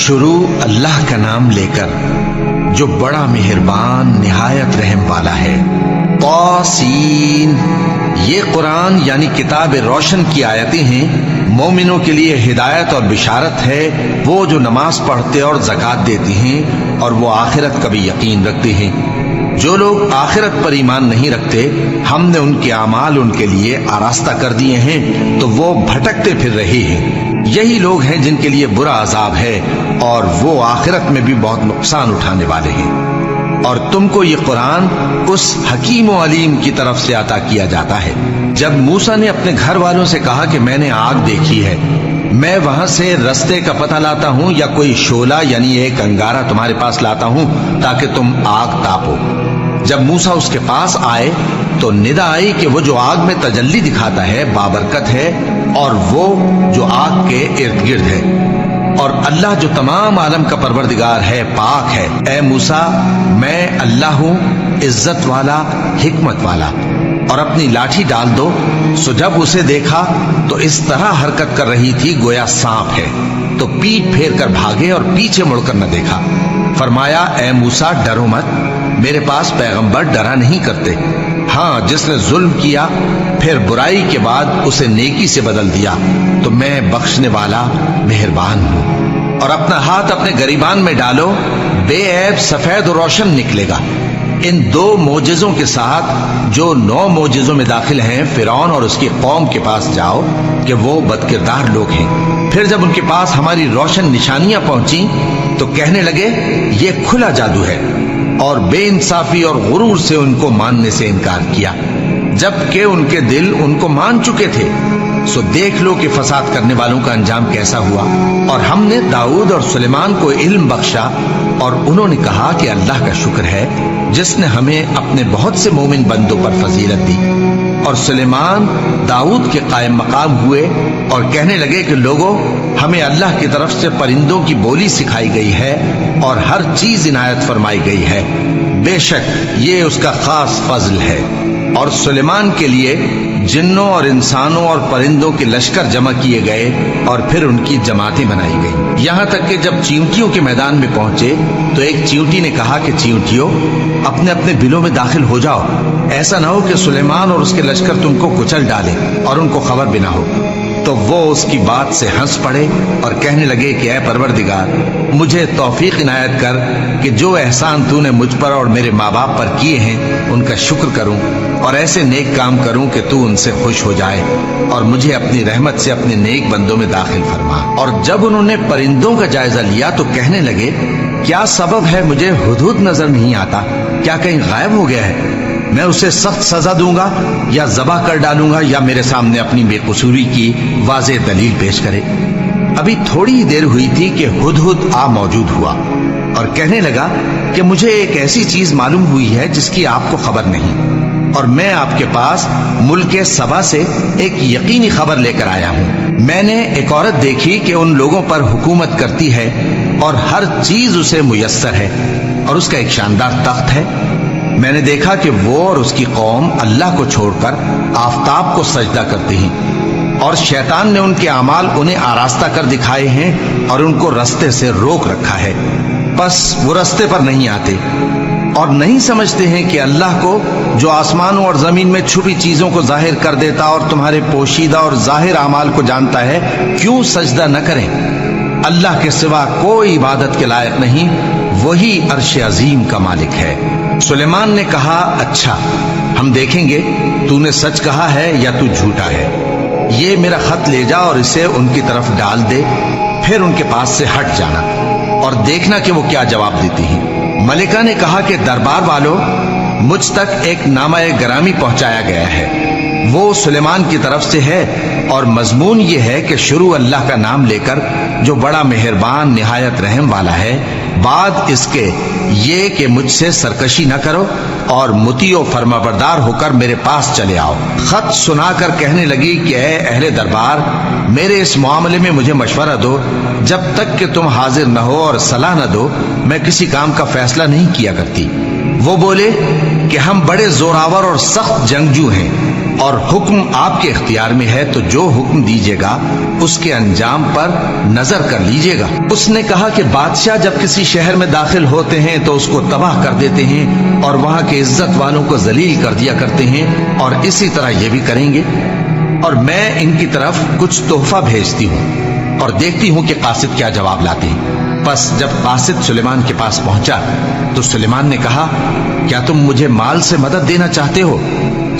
شروع اللہ کا نام لے کر جو بڑا مہربان نہایت رحم والا ہے۔ طاسین، یہ قرآن یعنی کتاب روشن کی آیتیں ہیں، مومنوں کے لیے ہدایت اور بشارت ہے، وہ جو نماز پڑھتے اور زکوٰۃ دیتے ہیں اور وہ آخرت کا بھی یقین رکھتے ہیں۔ جو لوگ آخرت پر ایمان نہیں رکھتے، ہم نے ان کے اعمال ان کے لیے آراستہ کر دیے ہیں تو وہ بھٹکتے پھر رہے ہیں۔ یہی لوگ ہیں جن کے لیے برا عذاب ہے اور وہ آخرت میں بھی بہت نقصان اٹھانے والے ہیں۔ اور تم کو یہ قرآن اس حکیم و علیم کی طرف سے عطا کیا جاتا ہے۔ جب موسیٰ نے اپنے گھر والوں سے کہا کہ میں نے آگ دیکھی ہے، میں وہاں سے رستے کا پتہ لاتا ہوں یا کوئی شعلہ یعنی ایک انگارہ تمہارے پاس لاتا ہوں تاکہ تم آگ تاپو۔ جب موسیٰ اس کے پاس آئے تو ندا آئی کہ وہ جو آگ میں تجلی دکھاتا ہے بابرکت ہے، اور وہ جو آگ کے ارد گرد ہے، اور اللہ جو تمام عالم کا پروردگار ہے پاک ہے۔ اے موسیٰ، میں اللہ ہوں، عزت والا، حکمت والا، اور اپنی لاٹھی ڈال دو۔ سو جب اسے دیکھا تو اس طرح حرکت کر رہی تھی گویا سانپ ہے، تو پیٹ پھیر کر بھاگے اور پیچھے مڑ کر نہ دیکھا۔ فرمایا، اے موسیٰ، ڈرو مت، میرے پاس پیغمبر ڈرا نہیں کرتے۔ ہاں، جس نے ظلم کیا پھر برائی کے بعد اسے نیکی سے بدل دیا تو میں بخشنے والا مہربان ہوں۔ اور اپنا ہاتھ اپنے گریبان میں ڈالو، بے عیب سفید و روشن نکلے گا۔ ان 2 معجزوں کے ساتھ جو 9 معجزوں میں داخل ہیں، فرعون اور اس کی قوم کے پاس جاؤ کہ وہ بدکردار لوگ ہیں۔ پھر جب ان کے پاس ہماری روشن نشانیاں پہنچی تو کہنے لگے یہ کھلا جادو ہے، اور بے انصافی اور غرور سے ان کو ماننے سے انکار کیا، جبکہ ان کے دل ان کو مان چکے تھے۔ سو دیکھ لو کہ فساد کرنے والوں کا انجام کیسا ہوا۔ اور ہم نے داؤد اور سلیمان کو علم بخشا، اور انہوں نے کہا کہ اللہ کا شکر ہے جس نے ہمیں اپنے بہت سے مومن بندوں پر فضیلت دی۔ اور سلیمان داؤد کے قائم مقام ہوئے اور کہنے لگے کہ لوگوں، ہمیں اللہ کی طرف سے پرندوں کی بولی سکھائی گئی ہے اور ہر چیز عنایت فرمائی گئی ہے، بے شک یہ اس کا خاص فضل ہے۔ اور سلیمان کے لیے جنوں اور انسانوں اور پرندوں کے لشکر جمع کیے گئے اور پھر ان کی جماعتیں بنائی گئیں، یہاں تک کہ جب چیونٹیوں کے میدان میں پہنچے تو ایک چیونٹی نے کہا کہ چیونٹیوں، اپنے اپنے بلوں میں داخل ہو جاؤ، ایسا نہ ہو کہ سلیمان اور اس کے لشکر تم کو کچل ڈالے اور ان کو خبر بھی نہ ہو۔ تو وہ اس کی بات سے ہنس پڑے اور کہنے لگے کہ اے پروردگار، مجھے توفیق عنایت کر کہ جو احسان تو نے مجھ پر اور میرے ماں باپ پر کیے ہیں ان کا شکر کروں اور ایسے نیک کام کروں کہ تو ان سے خوش ہو جائے، اور مجھے اپنی رحمت سے اپنے نیک بندوں میں داخل فرما۔ اور جب انہوں نے پرندوں کا جائزہ لیا تو کہنے لگے کیا سبب ہے مجھے ہدہد نظر نہیں آتا؟ کیا کہیں غائب ہو گیا ہے؟ میں اسے سخت سزا دوں گا یا ذبح کر ڈالوں گا یا میرے سامنے اپنی بے قصوری کی واضح دلیل پیش کرے۔ ابھی تھوڑی ہی دیر ہوئی تھی کہ ہدہد آ موجود ہوا اور کہنے لگا کہ مجھے ایک ایسی چیز معلوم ہوئی ہے جس کی آپ کو خبر نہیں، اور میں آپ کے پاس ملک سبا سے ایک یقینی خبر لے کر آیا ہوں۔ میں نے ایک عورت دیکھی کہ ان لوگوں پر حکومت کرتی ہے اور ہر چیز اسے میسر ہے، اور اس کا ایک شاندار تخت ہے۔ میں نے دیکھا کہ وہ اور اس کی قوم اللہ کو چھوڑ کر آفتاب کو سجدہ کرتے ہیں، اور شیطان نے ان کے اعمال انہیں آراستہ کر دکھائے ہیں اور ان کو رستے سے روک رکھا ہے، بس وہ رستے پر نہیں آتے اور نہیں سمجھتے ہیں کہ اللہ کو جو آسمانوں اور زمین میں چھپی چیزوں کو ظاہر کر دیتا اور تمہارے پوشیدہ اور ظاہر اعمال کو جانتا ہے، کیوں سجدہ نہ کریں؟ اللہ کے سوا کوئی عبادت کے لائق نہیں، وہی عرش عظیم کا مالک ہے۔ سلیمان نے کہا اچھا، ہم دیکھیں گے تو نے سچ کہا ہے یا تو جھوٹا ہے۔ یہ میرا خط لے جا اور اسے ان کی طرف ڈال دے، پھر ان کے پاس سے ہٹ جانا اور دیکھنا کہ وہ کیا جواب دیتی ہیں۔ ملکہ نے کہا کہ دربار والوں، مجھ تک ایک نامہ گرامی پہنچایا گیا ہے، وہ سلیمان کی طرف سے ہے، اور مضمون یہ ہے کہ شروع اللہ کا نام لے کر جو بڑا مہربان نہایت رحم والا ہے، بعد اس کے یہ کہ مجھ سے سرکشی نہ کرو اور مطیع و فرمانبردار ہو کر میرے پاس چلے آؤ۔ خط سنا کر کہنے لگی کہ اے اہل دربار، میرے اس معاملے میں مجھے مشورہ دو، جب تک کہ تم حاضر نہ ہو اور صلاح نہ دو میں کسی کام کا فیصلہ نہیں کیا کرتی۔ وہ بولے کہ ہم بڑے زوراور اور سخت جنگجو ہیں اور حکم آپ کے اختیار میں ہے، تو جو حکم دیجیے گا اس کے انجام پر نظر کر لیجیے گا۔ اس نے کہا کہ بادشاہ جب کسی شہر میں داخل ہوتے ہیں تو اس کو تباہ کر دیتے ہیں اور وہاں کے عزت والوں کو ذلیل کر دیا کرتے ہیں، اور اسی طرح یہ بھی کریں گے، اور میں ان کی طرف کچھ تحفہ بھیجتی ہوں اور دیکھتی ہوں کہ قاصد کیا جواب لاتے ہیں۔ پس جب قاصد سلیمان کے پاس پہنچا تو سلیمان نے کہا، کیا تم مجھے مال سے مدد دینا چاہتے ہو؟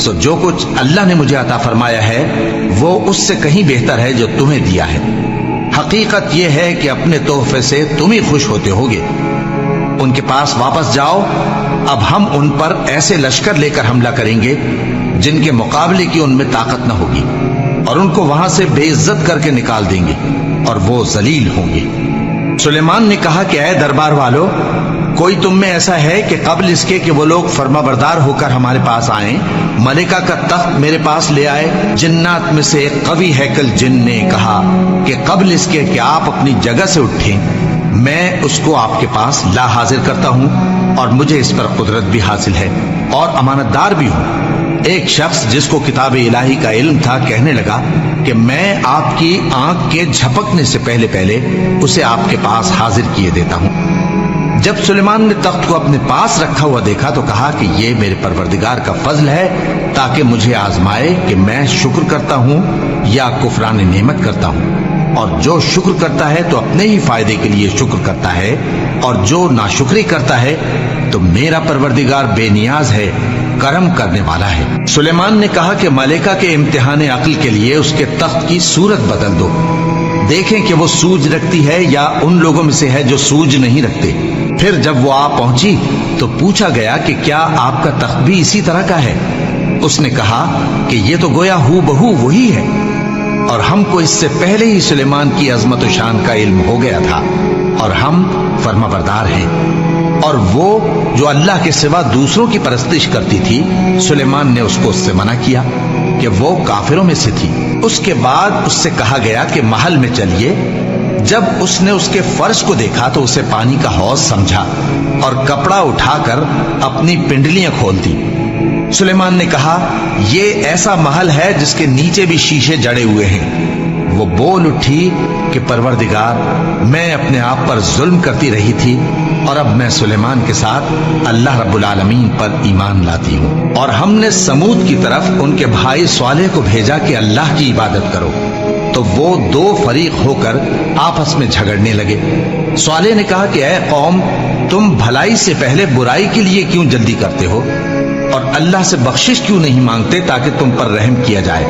سو جو کچھ اللہ نے مجھے عطا فرمایا ہے وہ اس سے کہیں بہتر ہے جو تمہیں دیا ہے۔ حقیقت یہ ہے کہ اپنے تحفے سے تم ہی خوش ہوتے ہوگے۔ ان کے پاس واپس جاؤ، اب ہم ان پر ایسے لشکر لے کر حملہ کریں گے جن کے مقابلے کی ان میں طاقت نہ ہوگی، اور ان کو وہاں سے بے عزت کر کے نکال دیں گے اور وہ ذلیل ہوں گے۔ سلیمان نے کہا کہ اے دربار والو، کوئی تم میں ایسا ہے کہ قبل اس کے کہ وہ لوگ فرما بردار ہو کر ہمارے پاس آئیں، ملکہ کا تخت میرے پاس لے آئے؟ جنات میں سے ایک قوی ہیکل جن نے کہا کہ قبل اس کے کہ آپ اپنی جگہ سے اٹھیں میں اس کو آپ کے پاس لا حاضر کرتا ہوں، اور مجھے اس پر قدرت بھی حاصل ہے اور امانت دار بھی ہوں۔ ایک شخص جس کو کتاب الہی کا علم تھا کہنے لگا کہ میں آپ کی آنکھ کے جھپکنے سے پہلے پہلے اسے آپ کے پاس حاضر کیے دیتا ہوں۔ جب سلیمان نے تخت کو اپنے پاس رکھا ہوا دیکھا تو کہا کہ یہ میرے پروردگار کا فضل ہے تاکہ مجھے آزمائے کہ میں شکر کرتا ہوں یا کفران نعمت کرتا ہوں، اور جو شکر کرتا ہے تو اپنے ہی فائدے کے لیے شکر کرتا ہے، اور جو ناشکری کرتا ہے تو میرا پروردگار بے نیاز ہے، کرم کرنے والا ہے۔ سلیمان نے کہا کہ ملکہ کے امتحان عقل کے لیے اس کے تخت کی صورت بدل دو، دیکھیں کہ وہ سوج رکھتی ہے یا ان لوگوں میں سے ہے جو سوج نہیں رکھتے۔ پھر جب وہ آ پہنچی تو پوچھا گیا کہ کیا آپ کا تخت بھی اسی طرح کا ہے؟ اس نے کہا کہ یہ تو گویا ہو بہو وہی ہے، اور ہم کو اس سے پہلے ہی سلیمان کی عظمت و شان کا علم ہو گیا تھا، اور ہم فرما بردار ہیں۔ اور وہ جو اللہ کے سوا دوسروں کی پرستش کرتی تھی، سلیمان نے اس کو اس سے منع کیا کہ وہ کافروں میں سے تھی۔ اس کے بعد اس سے کہا گیا کہ محل میں چلیے۔ جب اس نے اس کے فرش کو دیکھا تو اسے پانی کا حوض سمجھا اور کپڑا اٹھا کر اپنی پنڈلیاں کھول دی۔ سلیمان نے کہا، یہ ایسا محل ہے جس کے نیچے بھی شیشے جڑے ہوئے ہیں۔ وہ بول اٹھی کہ پروردگار، میں اپنے آپ پر ظلم کرتی رہی تھی، اور اب میں سلیمان کے ساتھ اللہ رب العالمین پر ایمان لاتی ہوں۔ اور ہم نے سمود کی طرف ان کے بھائی صالح کو بھیجا کہ اللہ کی عبادت کرو، تو وہ دو فریق ہو کر آپس میں جھگڑنے لگے۔ صالح نے کہا کہ اے قوم، تم بھلائی سے پہلے برائی کے لیے کیوں جلدی کرتے ہو، اور اللہ سے بخشش کیوں نہیں مانگتے تاکہ تم پر رحم کیا جائے؟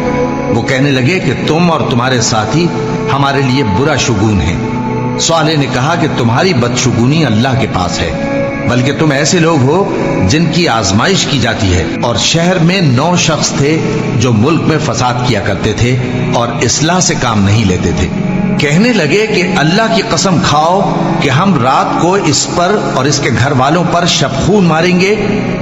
وہ کہنے لگے کہ تم اور تمہارے ساتھی ہمارے لیے برا شگون ہیں۔ صالح نے کہا کہ تمہاری بدشگونی اللہ کے پاس ہے، بلکہ تم ایسے لوگ ہو جن کی آزمائش کی جاتی ہے۔ اور شہر میں 9 شخص تھے جو ملک میں فساد کیا کرتے تھے اور اصلاح سے کام نہیں لیتے تھے۔ کہنے لگے کہ اللہ کی قسم کھاؤ کہ ہم رات کو اس پر اور اس کے گھر والوں پر شبخون ماریں گے،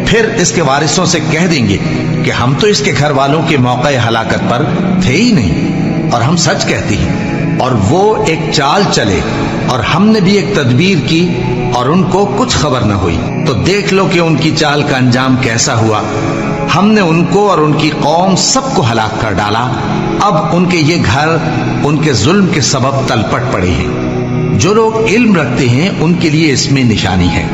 پھر اس کے وارثوں سے کہہ دیں گے کہ ہم تو اس کے گھر والوں کے موقع ہلاکت پر تھے ہی نہیں، اور ہم سچ کہتے ہیں۔ اور وہ ایک چال چلے، اور ہم نے بھی ایک تدبیر کی، اور ان کو کچھ خبر نہ ہوئی۔ تو دیکھ لو کہ ان کی چال کا انجام کیسا ہوا۔ ہم نے ان کو اور ان کی قوم سب کو ہلاک کر ڈالا۔ اب ان کے یہ گھر ان کے ظلم کے سبب تلپٹ پڑے ہیں۔ جو لوگ علم رکھتے ہیں ان کے لیے اس میں نشانی ہے،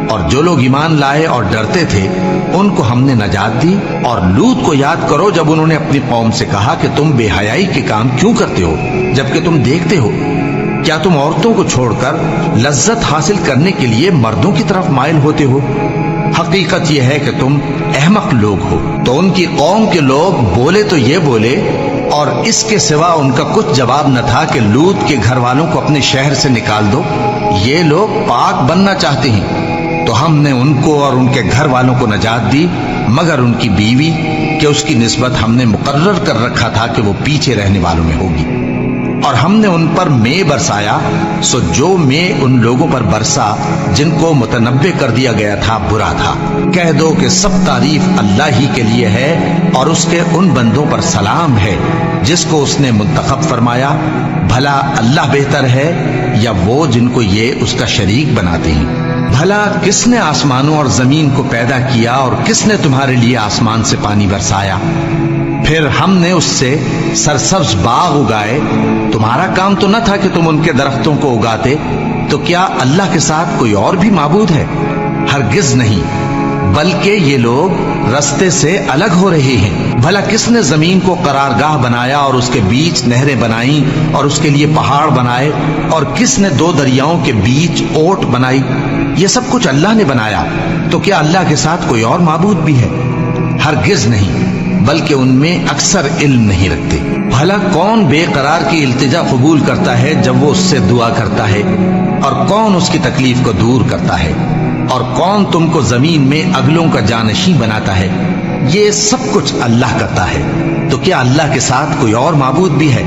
اور جو لوگ ایمان لائے اور ڈرتے تھے ان کو ہم نے نجات دی۔ اور لوط کو یاد کرو جب انہوں نے اپنی قوم سے کہا کہ تم بے حیائی کے کام کیوں کرتے ہو جبکہ تم دیکھتے ہو؟ کیا تم عورتوں کو چھوڑ کر لذت حاصل کرنے کے لیے مردوں کی طرف مائل ہوتے ہو؟ حقیقت یہ ہے کہ تم احمق لوگ ہو۔ تو ان کی قوم کے لوگ بولے تو یہ بولے، اور اس کے سوا ان کا کچھ جواب نہ تھا کہ لوط کے گھر والوں کو اپنے شہر سے نکال دو، یہ لوگ پاک بننا چاہتے ہیں۔ تو ہم نے ان کو اور ان کے گھر والوں کو نجات دی، مگر ان کی بیوی کہ اس کی نسبت ہم نے مقرر کر رکھا تھا کہ وہ پیچھے رہنے والوں میں ہوگی۔ اور ہم نے ان پر مے برسایا، سو جو مے ان لوگوں پر برسا جن کو متنبع کر دیا گیا تھا برا تھا۔ کہہ دو کہ سب تعریف اللہ ہی کے لیے ہے، اور اس کے ان بندوں پر سلام ہے جس کو اس نے منتخب فرمایا۔ بھلا اللہ بہتر ہے یا وہ جن کو یہ اس کا شریک بناتے ہیں؟ بھلا کس نے آسمانوں اور زمین کو پیدا کیا اور کس نے تمہارے لیے آسمان سے پانی برسایا؟ پھر ہم نے اس سے سرسبز باغ اگائے۔ تمہارا کام تو نہ تھا کہ تم ان کے درختوں کو اگاتے؟ تو کیا اللہ کے ساتھ کوئی اور بھی معبود ہے؟ ہرگز نہیں، بلکہ یہ لوگ رستے سے الگ ہو رہے ہیں۔ بھلا کس نے زمین کو قرارگاہ بنایا اور اس کے بیچ نہریں بنائیں اور اس کے لیے پہاڑ بنائے، اور کس نے دو دریاؤں کے بیچ اوٹ بنائی؟ یہ سب کچھ اللہ نے بنایا۔ تو کیا اللہ کے ساتھ کوئی اور معبود بھی ہے؟ ہرگز نہیں، بلکہ ان میں اکثر علم نہیں رکھتے۔ بھلا کون بے قرار کی التجا قبول کرتا ہے جب وہ اس سے دعا کرتا ہے؟ اور کون اس کی تکلیف کو دور کرتا ہے؟ اور کون تم کو زمین میں اگلوں کا جانشین بناتا ہے؟ یہ سب کچھ اللہ کرتا ہے۔ تو کیا اللہ کے ساتھ کوئی اور معبود بھی ہے؟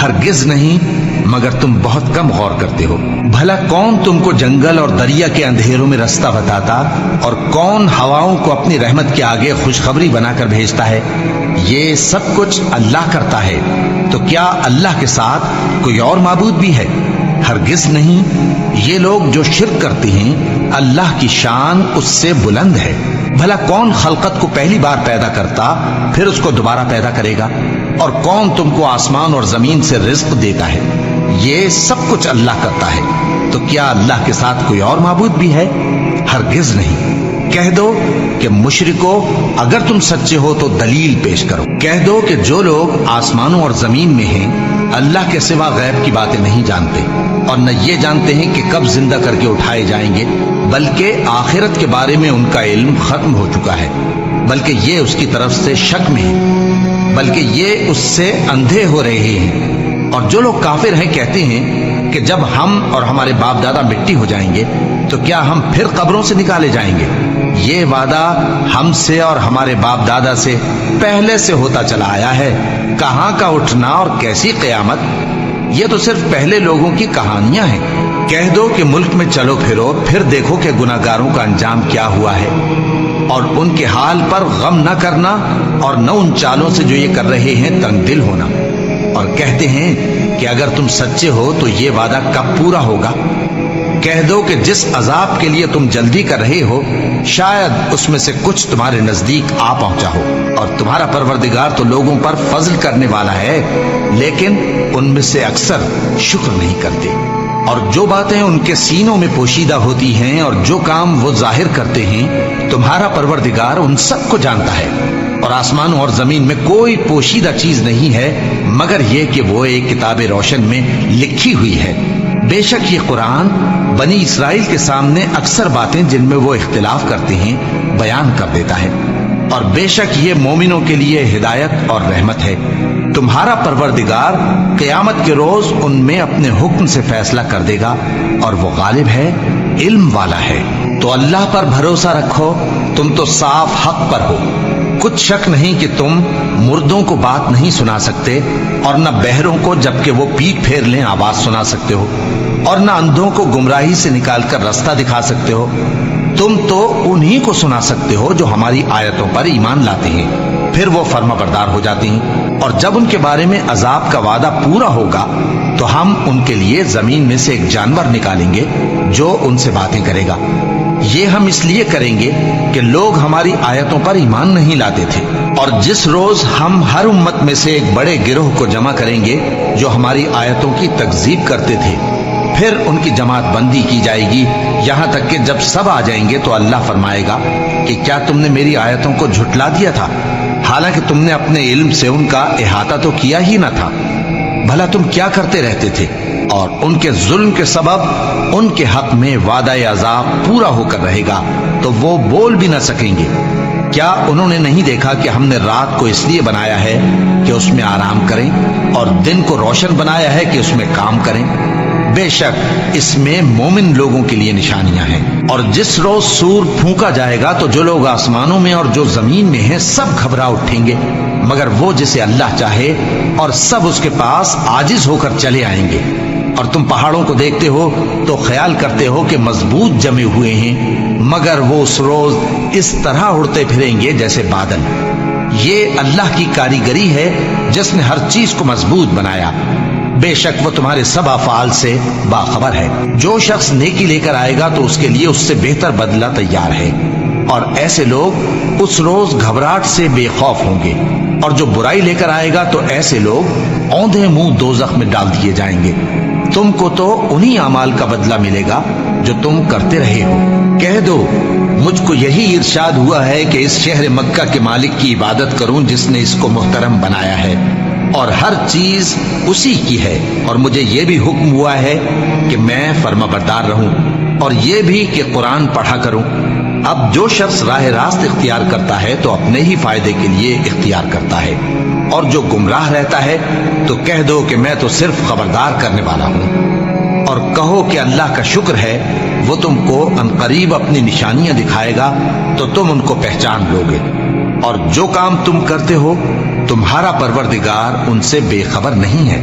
ہرگز نہیں، مگر تم بہت کم غور کرتے ہو۔ بھلا کون تم کو جنگل اور دریا کے اندھیروں میں رستہ بتاتا، اور کون ہواؤں کو اپنی رحمت کے آگے خوشخبری بنا کر بھیجتا ہے؟ یہ سب کچھ اللہ کرتا ہے۔ تو کیا اللہ کے ساتھ کوئی اور معبود بھی ہے؟ ہرگز نہیں۔ یہ لوگ جو شرک کرتے ہیں، اللہ کی شان اس سے بلند ہے۔ بھلا کون خلقت کو پہلی بار پیدا کرتا پھر اس کو دوبارہ پیدا کرے گا؟ اور کون تم کو آسمان اور زمین سے رزق دیتا ہے؟ یہ سب کچھ اللہ کرتا ہے۔ تو کیا اللہ کے ساتھ کوئی اور معبود بھی ہے؟ ہرگز نہیں۔ کہہ دو کہ مشرکو، اگر تم سچے ہو تو دلیل پیش کرو۔ کہہ دو کہ جو لوگ آسمانوں اور زمین میں ہیں اللہ کے سوا غیب کی باتیں نہیں جانتے، اور نہ یہ جانتے ہیں کہ کب زندہ کر کے اٹھائے جائیں گے، بلکہ آخرت کے بارے میں ان کا علم ختم ہو چکا ہے، بلکہ یہ اس کی طرف سے شک میں ہے، بلکہ یہ اس سے اندھے ہو رہے ہیں۔ اور جو لوگ کافر ہیں کہتے ہیں کہ جب ہم اور ہمارے باپ دادا مٹی ہو جائیں گے تو کیا ہم پھر قبروں سے نکالے جائیں گے؟ یہ وعدہ ہم سے اور ہمارے باپ دادا سے پہلے سے ہوتا چلا آیا ہے۔ کہاں کا اٹھنا اور کیسی قیامت؟ یہ تو صرف پہلے لوگوں کی کہانیاں ہیں۔ کہہ دو کہ ملک میں چلو پھرو، پھر دیکھو کہ گناہگاروں کا انجام کیا ہوا ہے، اور ان کے حال پر غم نہ کرنا، اور نہ ان چالوں سے جو یہ کر رہے ہیں تنگ دل ہونا۔ اور کہتے ہیں کہ اگر تم سچے ہو تو یہ وعدہ کب پورا ہوگا؟ کہہ دو کہ جس عذاب کے لیے تم جلدی کر رہے ہو شاید اس میں سے کچھ تمہارے نزدیک آ پہنچا ہو، اور تمہارا پروردگار تو لوگوں پر فضل کرنے والا ہے، لیکن ان میں سے اکثر شکر نہیں کرتے۔ اور جو باتیں ان کے سینوں میں پوشیدہ ہوتی ہیں اور جو کام وہ ظاہر کرتے ہیں، تمہارا پروردگار ان سب کو جانتا ہے۔ اور آسمانوں اور زمین میں کوئی پوشیدہ چیز نہیں ہے مگر یہ کہ وہ ایک کتاب روشن میں لکھی ہوئی ہے۔ بے شک یہ قرآن بنی اسرائیل کے سامنے اکثر باتیں جن میں وہ اختلاف کرتے ہیں بیان کر دیتا ہے، اور بے شک یہ مومنوں کے لیے ہدایت اور رحمت ہے۔ تمہارا پروردگار قیامت کے روز ان میں اپنے حکم سے فیصلہ کر دے گا، اور وہ غالب ہے، علم والا ہے۔ تو اللہ پر بھروسہ رکھو، تم تو صاف حق پر ہو۔ کچھ شک نہیں کہ تم مردوں کو بات نہیں سنا سکتے، اور نہ بہروں کو جبکہ وہ پیٹ پھیر لیں آواز سنا سکتے ہو، اور نہ اندھوں کو گمراہی سے نکال کر رستہ دکھا سکتے ہو۔ تم تو انہی کو سنا سکتے ہو جو ہماری آیتوں پر ایمان لاتے ہیں، پھر وہ فرما بردار ہو جاتے ہیں۔ اور جب ان کے بارے میں عذاب کا وعدہ پورا ہوگا تو ہم ان کے لیے زمین میں سے ایک جانور نکالیں گے جو ان سے باتیں کرے گا۔ یہ ہم اس لیے کریں گے کہ لوگ ہماری آیتوں پر ایمان نہیں لاتے تھے۔ اور جس روز ہم ہر امت میں سے ایک بڑے گروہ کو جمع کریں گے جو ہماری آیتوں کی تکذیب کرتے تھے، پھر ان کی جماعت بندی کی جائے گی، یہاں تک کہ جب سب آ جائیں گے تو اللہ فرمائے گا کہ کیا تم نے میری آیتوں کو جھٹلا دیا تھا، حالانکہ تم نے اپنے علم سے ان کا احاطہ تو کیا ہی نہ تھا۔ بھلا تم کیا کرتے رہتے تھے؟ اور ان کے ظلم کے سبب ان کے حق میں وعدہ عذاب پورا ہو کر رہے گا تو وہ بول بھی نہ سکیں گے۔ کیا انہوں نے نہیں دیکھا کہ ہم نے رات کو اس لیے بنایا ہے کہ اس میں آرام کریں، اور دن کو روشن بنایا ہے کہ اس میں کام کریں؟ بے شک اس میں مومن لوگوں کے لیے نشانیاں ہیں۔ اور جس روز سور پھونکا جائے گا تو جو لوگ آسمانوں میں اور جو زمین میں ہیں سب گھبرا اٹھیں گے مگر وہ جسے اللہ چاہے، اور سب اس کے پاس عاجز ہو کر چلے آئیں گے۔ اور تم پہاڑوں کو دیکھتے ہو تو خیال کرتے ہو کہ مضبوط جمے ہوئے ہیں، مگر وہ اس روز اس طرح اڑتے پھریں گے جیسے بادل۔ یہ اللہ کی کاریگری ہے جس نے ہر چیز کو مضبوط بنایا۔ بے شک وہ تمہارے سب افعال سے باخبر ہے۔ جو شخص نیکی لے کر آئے گا تو اس کے لیے اس سے بہتر بدلہ تیار ہے، اور ایسے لوگ اس روز گھبراہٹ سے بے خوف ہوں گے، اور جو برائی لے کر آئے گا تو ایسے لوگ اوندھے منہ دوزخ میں ڈال دیے جائیں گے۔ تم کو تو انہی اعمال کا بدلہ ملے گا جو تم کرتے رہے ہو۔ کہہ دو مجھ کو یہی ارشاد ہوا ہے کہ اس شہر مکہ کے مالک کی عبادت کروں جس نے اس کو محترم بنایا ہے، اور ہر چیز اسی کی ہے، اور مجھے یہ بھی حکم ہوا ہے کہ میں فرما بردار رہوں، اور یہ بھی کہ قرآن پڑھا کروں۔ اب جو شخص راہ راست اختیار کرتا ہے تو اپنے ہی فائدے کے لیے اختیار کرتا ہے، اور جو گمراہ رہتا ہے تو کہہ دو کہ میں تو صرف خبردار کرنے والا ہوں، اور کہو کہ اللہ کا شکر ہے وہ تم کو عنقریب اپنی نشانیاں دکھائے گا تو تم ان کو پہچان لو گے، اور جو کام تم کرتے ہو تمہارا پروردگار ان سے بے خبر نہیں ہے۔